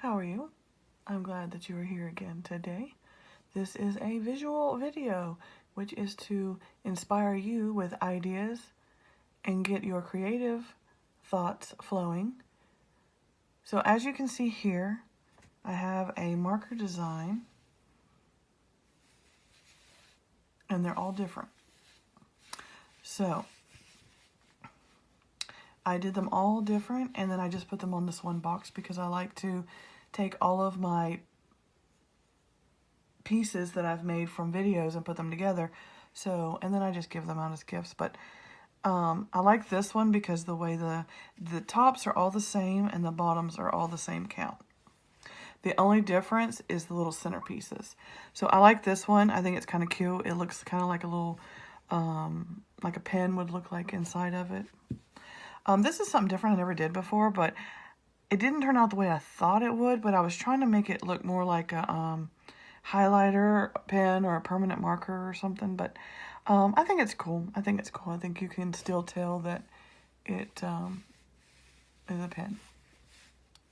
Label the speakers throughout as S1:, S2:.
S1: How are you? I'm glad that you are here again today. This is a visual video, which is to inspire you with ideas and get your creative thoughts flowing. So as you can see here, I have a marker design, and they're all different. So I did them all different, and then I just put them on this one box because I like to take all of my pieces that I've made from videos and put them together. So, and then I just give them out as gifts. But I like this one because the way the tops are all the same and the bottoms are all the same count. The only difference is the little centerpieces. So I like this one. I think it's kind of cute. It looks kind of like a little, like a pen would look like inside of it. This is something different I never did before, but it didn't turn out the way I thought it would, but I was trying to make it look more like a highlighter pen or a permanent marker or something, but I think it's cool. I think it's cool. I think you can still tell that it is a pen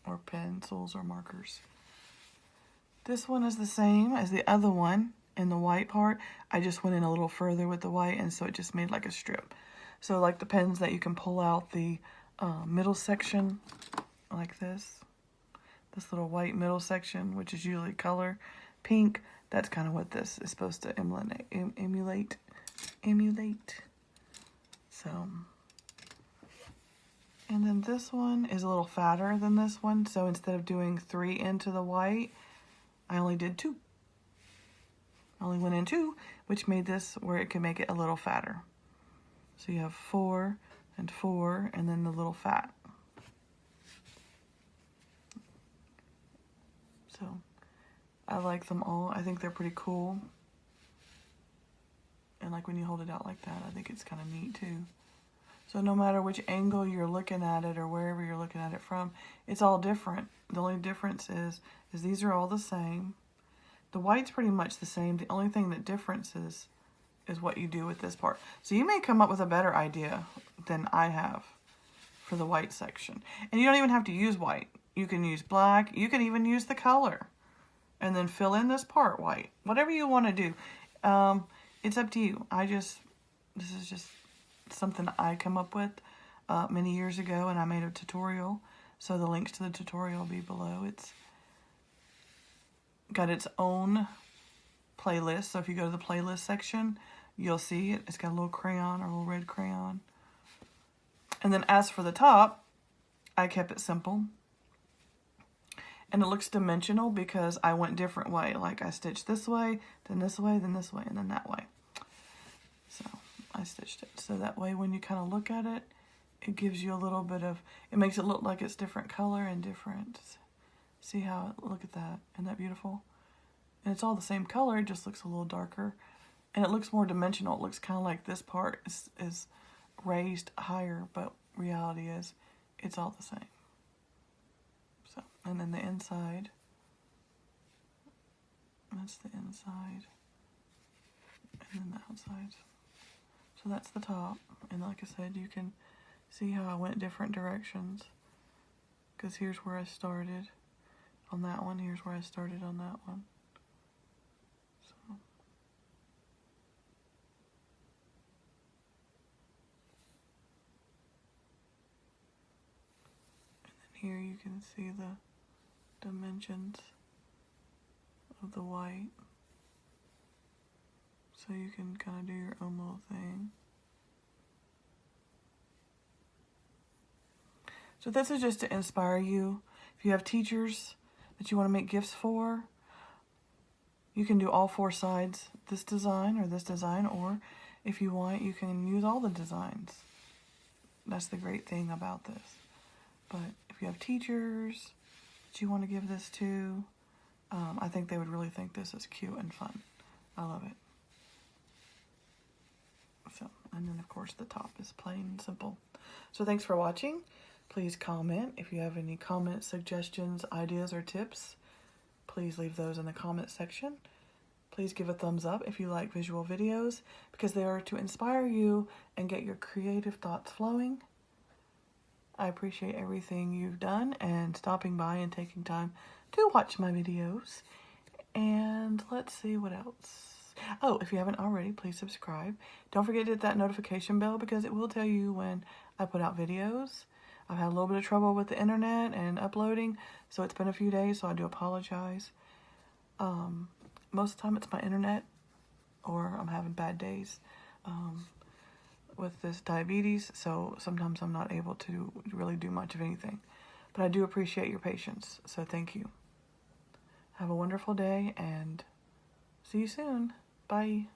S1: or pencils or markers. This one is the same as the other one in the white part. I just went in a little further with the white, and so it just made like a strip. So like the pens that you can pull out the middle section like this little white middle section, which is usually color pink, that's kind of what this is supposed to emulate. So, and then this one is a little fatter than this one, so instead of doing 3 into the white, I only did 2. I only went in 2, which made this where it can make it a little fatter. So you have 4 and 4, and then the little fat. So I like them all. I think they're pretty cool. And like when you hold it out like that, I think it's kind of neat too. So no matter which angle you're looking at it or wherever you're looking at it from, it's all different. The only difference is these are all the same. The white's pretty much the same. The only thing that difference is what you do with this part. So you may come up with a better idea than I have for the white section. And you don't even have to use white. You can use black. You can even use the color. And then fill in this part white. Whatever you want to do. It's up to you. This is just something I come up with many years ago, and I made a tutorial. So the links to the tutorial will be below. It's got its own playlist. So if you go to the playlist section, you'll see it. It's got a little crayon or a little red crayon. And then as for the top, I kept it simple. And it looks dimensional because I went different way. Like I stitched this way, then this way, then this way, and then that way. So I stitched it. So that way when you kind of look at it, it gives you a little bit of, it makes it look like it's different color and different. See how, look at that. Isn't that beautiful? And it's all the same color, it just looks a little darker. And it looks more dimensional. It looks kind of like this part is raised higher, but reality is it's all the same. So, and then the inside, that's the inside, and then the outside. So that's the top, and like I said, you can see how I went different directions, because here's where I started on that one, here's where I started on that one. So. And then here you can see the dimensions of the white, so you can kind of do your own little thing. So this is just to inspire you. If you have teachers that you want to make gifts for, you can do all 4 sides, this design, or if you want, you can use all the designs. That's the great thing about this. But if you have teachers that you want to give this to, I think they would really think this is cute and fun. I love it. So, and then of course the top is plain and simple. So thanks for watching. Please comment if you have any comments, suggestions, ideas, or tips. Please leave those in the comment section. Please give a thumbs up if you like visual videos, because they are to inspire you and get your creative thoughts flowing. I appreciate everything you've done and stopping by and taking time to watch my videos. And let's see what else. Oh, if you haven't already, please subscribe. Don't forget to hit that notification bell because it will tell you when I put out videos. I've had a little bit of trouble with the internet and uploading, so it's been a few days, so I do apologize. Most of the time it's my internet, or I'm having bad days with this diabetes, so sometimes I'm not able to really do much of anything. But I do appreciate your patience, so thank you. Have a wonderful day, and see you soon. Bye.